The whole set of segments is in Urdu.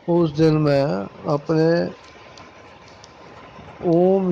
اس دن میں اپنے اوم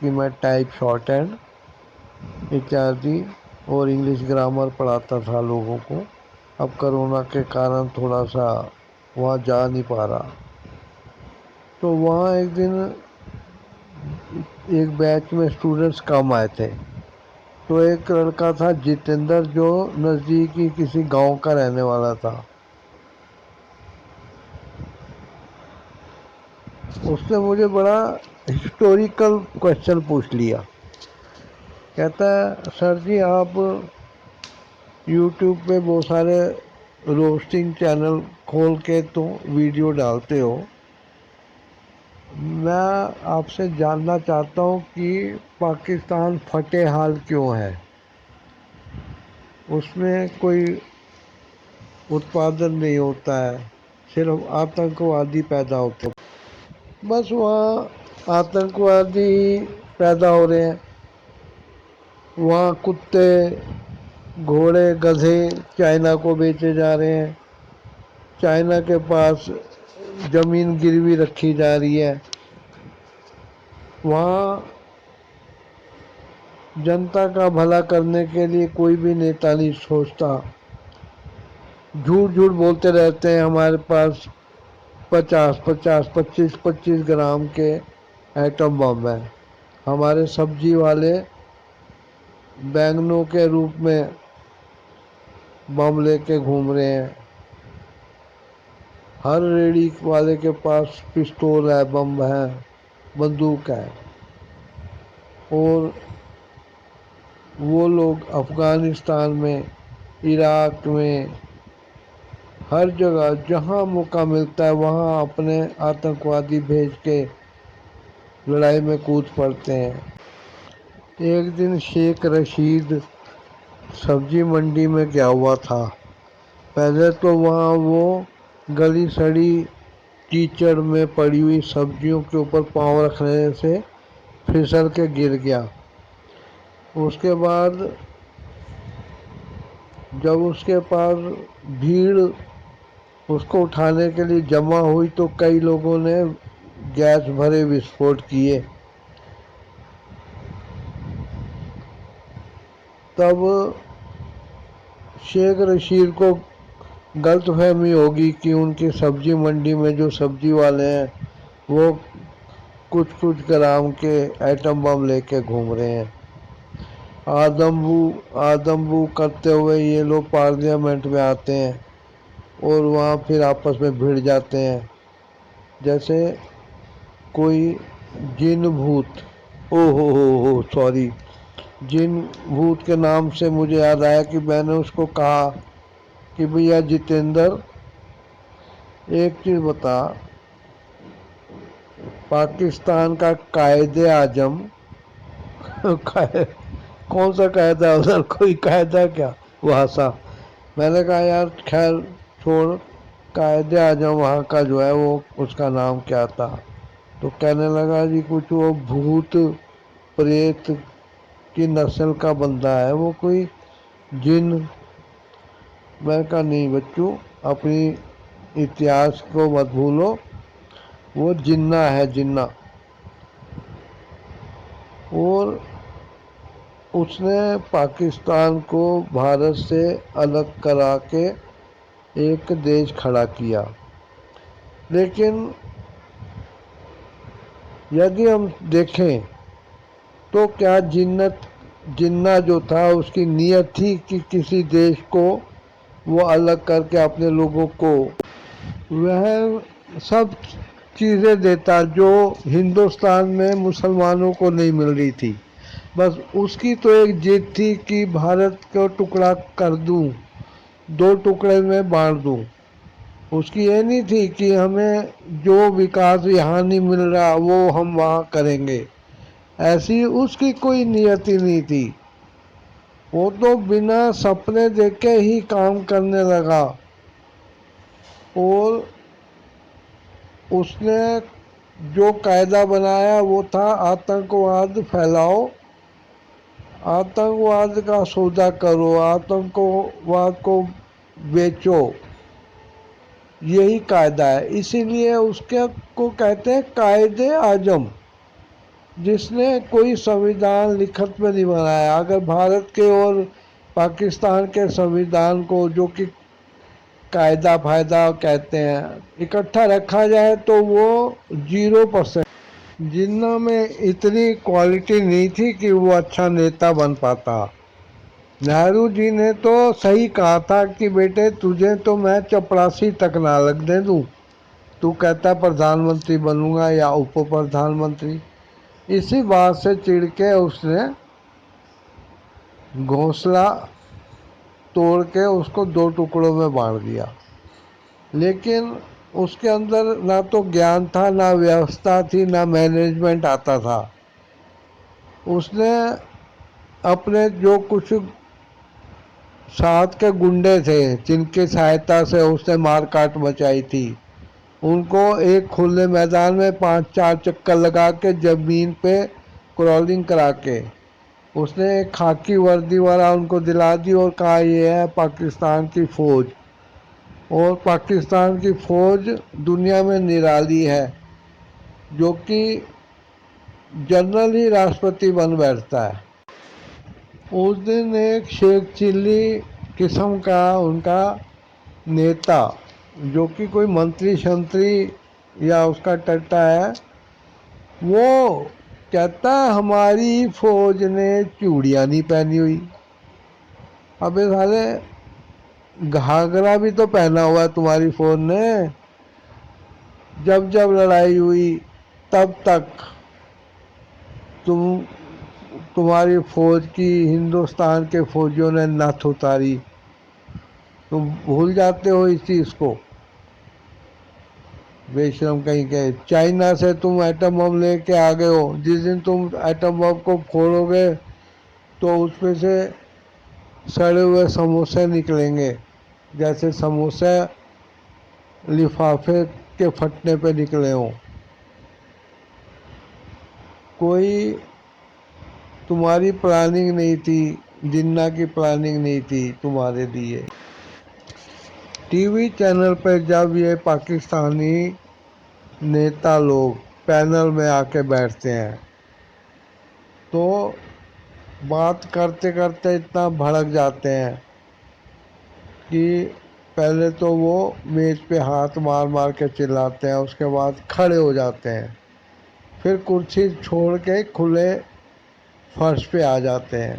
کہ میں ٹائپ شارٹ ہینڈ اتیادی اور انگلش گرامر پڑھاتا تھا لوگوں کو، اب کرونا کے کارن تھوڑا سا وہاں جا نہیں پا رہا، تو وہاں ایک دن ایک بیچ میں اسٹوڈنٹس کم آئے تھے، تو ایک لڑکا تھا جتیندر جو نزدیک ہی کسی گاؤں کا رہنے والا تھا۔ اس نے مجھے بڑا ہسٹوریکل کوشچن پوچھ لیا، کہتا ہے سر جی آپ یوٹیوب پہ بہت سارے روسٹنگ چینل کھول کے تو ویڈیو ڈالتے ہو، میں آپ سے جاننا چاہتا ہوں کہ پاکستان فتح حال کیوں ہے؟ اس میں کوئی اتپادن نہیں ہوتا ہے، صرف آتنکوادی پیدا ہوتے ہیں، بس وہاں آتنکوادی پیدا ہو رہے ہیں، وہاں کتے گھوڑے گدھے چائنا کو بیچے جا رہے ہیں، چائنا کے پاس زمین گروی رکھی جا رہی ہے، وہاں جنتا کا بھلا کرنے کے لیے کوئی بھی نیتا نہیں سوچتا، جھوٹ جھوٹ بولتے رہتے ہیں ہمارے پاس 25 گرام کے ایٹم بم ہیں، ہمارے سبزی والے بینگنوں کے روپ میں بم لے کے گھوم رہے ہیں، ہر ریڑھی والے کے پاس پستول ہے، بم ہے، بندوق ہے، اور وہ لوگ افغانستان میں، عراق میں، ہر جگہ جہاں موقع ملتا ہے وہاں اپنے آتنکوادی بھیج کے لڑائی میں کود پڑتے ہیں۔ ایک دن شیخ رشید سبزی منڈی میں گیا ہوا تھا، پہلے تو وہاں وہ گلی سڑی کیچڑ میں پڑی ہوئی سبزیوں کے اوپر پاؤں رکھنے سے پھسل کے گر گیا، اس کے بعد جب اس کے پاس بھیڑ اس کو اٹھانے کے لیے جمع ہوئی تو کئی لوگوں نے گیس بھرے وسفوٹ کیے، تب شیخ رشید کو غلط فہمی ہوگی کہ ان کی سبزی منڈی میں جو سبزی والے ہیں وہ کچھ گرام کے ایٹم بم لے کے گھوم رہے ہیں، آدم بو کرتے ہوئے یہ لوگ پارلیمنٹ میں آتے ہیں اور وہاں پھر آپس میں بھڑ جاتے ہیں جیسے کوئی جن بھوت، ہو سوری، جن بھوت کے نام سے مجھے یاد آیا کہ میں نے اس کو کہا کہ بھیا جتیندر ایک چیز بتا، پاکستان کا قائد اعظم کون سا قاعدہ ادھر کوئی قاعدہ کیا؟ وہ ہنسا، میں نے کہا یار خیر چھوڑ، قائد اعظم وہاں کا جو ہے وہ اس کا نام کیا تھا؟ تو کہنے لگا جی کچھ وہ بھوت پریت کی نسل کا بندہ ہے، وہ کوئی جن۔ میں کہا نہیں بچوں، اپنی اتہاس کو مت بھولو، وہ جنہ ہے جنہ، اور اس نے پاکستان کو بھارت سے الگ کرا کے ایک دیش کھڑا کیا، لیکن یدی ہم دیکھیں تو کیا جنہ جو تھا اس کی نیت تھی کہ کسی دیش کو وہ الگ کر کے اپنے لوگوں کو وہ سب چیزیں دیتا جو ہندوستان میں مسلمانوں کو نہیں مل رہی تھی؟ بس اس کی تو ایک ضد تھی کہ بھارت کو ٹکڑا کر دوں، دو ٹکڑے میں بانٹ دوں، اس کی یہ نہیں تھی کہ ہمیں جو وکاس یہاں نہیں مل رہا وہ ہم وہاں کریں گے، ایسی اس کی کوئی نیت ہی نہیں تھی، وہ تو بنا سپنے دیکھے ہی کام کرنے لگا، اور اس نے جو قاعدہ بنایا وہ تھا آتنکواد پھیلاؤ، آتنکواد کا سودا کرو، آتنکواد کو بیچو، یہی قاعدہ ہے، اسی لیے اس کو کہتے ہیں قائد اعظم، جس نے کوئی سنویدھان لکھت میں نہیں بنایا۔ اگر بھارت کے اور پاکستان کے سنویدھان کو، جو کہ قاعدہ فائدہ کہتے ہیں، اکٹھا رکھا جائے تو وہ 0%۔ جنہوں میں اتنی کوالٹی نہیں تھی کہ وہ اچھا نیتا بن پاتا۔ نہرو جی نے تو صحیح کہا تھا کہ بیٹے تجھے تو میں چپڑاسی تک نہ لگنے دوں، تو کہتا پردھان منتری بنوں گا یا اپ پردھان منتری۔ اسی بات سے چڑ کے اس نے گھونسلہ توڑ کے اس کو 2 ٹکڑوں میں بانٹ دیا۔ لیکن اس کے اندر نہ تو گیان تھا، نہ ویوستھا تھی، نہ مینجمنٹ آتا تھا۔ اس نے اپنے جو کچھ ساتھ کے گنڈے تھے جن کی سہایتا سے اس نے مار کاٹ مچائی تھی، ان کو ایک کھلے میدان میں 5-4 چکر لگا کے زمین پہ کرالنگ کرا کے اس نے ایک خاکی وردی والا ان کو دلا دی اور کہا یہ ہے پاکستان کی فوج۔ اور پاکستان کی فوج دنیا میں نرالی ہے، جو کہ جنرل ہی راشٹرپتی بن بیٹھتا ہے۔ اس دن ایک شیخ چلی قسم کا ان کا نیتا، جو کہ کوئی منتری شنتری یا اس کا ٹٹا ہے، وہ کہتا ہماری فوج نے چوڑیاں نہیں پہنی ہوئی۔ ابے سالے گھاگرا بھی تو پہنا ہوا ہے تمہاری فوج نے، جب جب لڑائی ہوئی تب تک تمہاری فوج کی ہندوستان کے فوجیوں نے نتھ اتاری، تم بھول جاتے ہو اس چیز کو؟ بے شرم کہیں کہ چائنا سے تم ایٹم بم لے کے آ گئے ہو، جس دن تم ایٹم بم کو پھوڑو گے تو اس پہ سے سڑے ہوئے سموسے نکلیں گے، جیسے سموسے لفافے کے پھٹنے پہ نکلے ہوں۔ کوئی تمہاری پلاننگ نہیں تھی، جنہ کی پلاننگ نہیں تھی تمہارے لیے۔ ٹی وی چینل پہ جب یہ پاکستانی نیتا لوگ پینل میں آ کے بیٹھتے ہیں تو بات کرتے کرتے اتنا بھڑک جاتے ہیں کہ پہلے تو وہ میز پہ ہاتھ مار مار کے چلاتے ہیں، اس کے بعد کھڑے ہو جاتے ہیں، پھر کرسی چھوڑ کے کھلے فرش پہ آ جاتے ہیں۔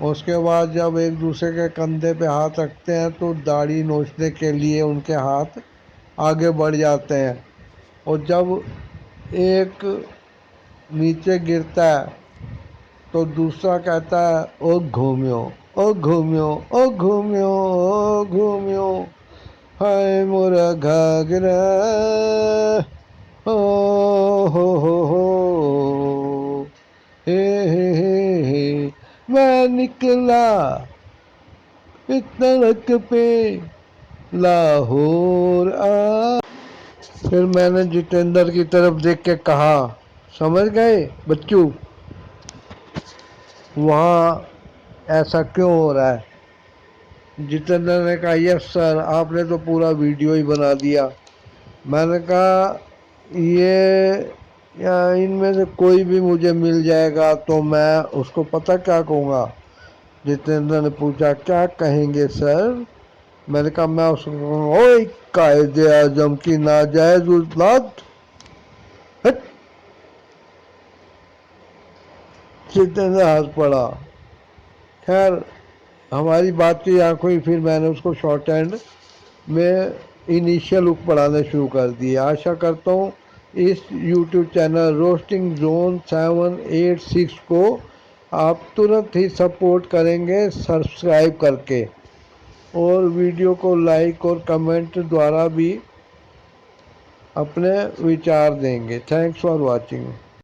اس کے بعد جب ایک دوسرے کے کندھے پہ ہاتھ رکھتے ہیں تو داڑھی نوچنے کے لیے ان کے ہاتھ آگے بڑھ جاتے ہیں، اور جب ایک نیچے گرتا ہے تو دوسرا کہتا ہے او گھومیو او گھومیو او گھومیو او گھومیو ہائے مورا گھاگرا او ہو ہے میں نکلا تڑک پہ لاہور آ۔ پھر میں نے جتیندر کی طرف دیکھ کے کہا سمجھ گئے بچوں وہاں ایسا کیوں ہو رہا ہے؟ جتیندر نے کہا یس سر، آپ نے تو پورا ویڈیو ہی بنا دیا۔ میں نے کہا یا ان میں سے کوئی بھی مجھے مل جائے گا تو میں اس کو پتہ کیا کہوں گا؟ جتیندر نے پوچھا کیا کہیں گے سر؟ میں نے کہا میں اس کو کہوں گا اوئے قائد اعظم کی ناجائز اولاد، جتیندر ہنس پڑا۔ خیر ہماری بات چیت آنکھ ہوئی، پھر میں نے اس کو شارٹ ہینڈ میں انیشیل لک پڑھانا شروع کر دی۔ آشا کرتا ہوں اس یوٹیوب چینل روسٹنگ زون 786 کو آپ ترنت ہی سپورٹ کریں گے سبسکرائب کر کے، اور ویڈیو کو لائک اور کمنٹ دوارا بھی اپنے وچار دیں گے۔ Thanks for watching.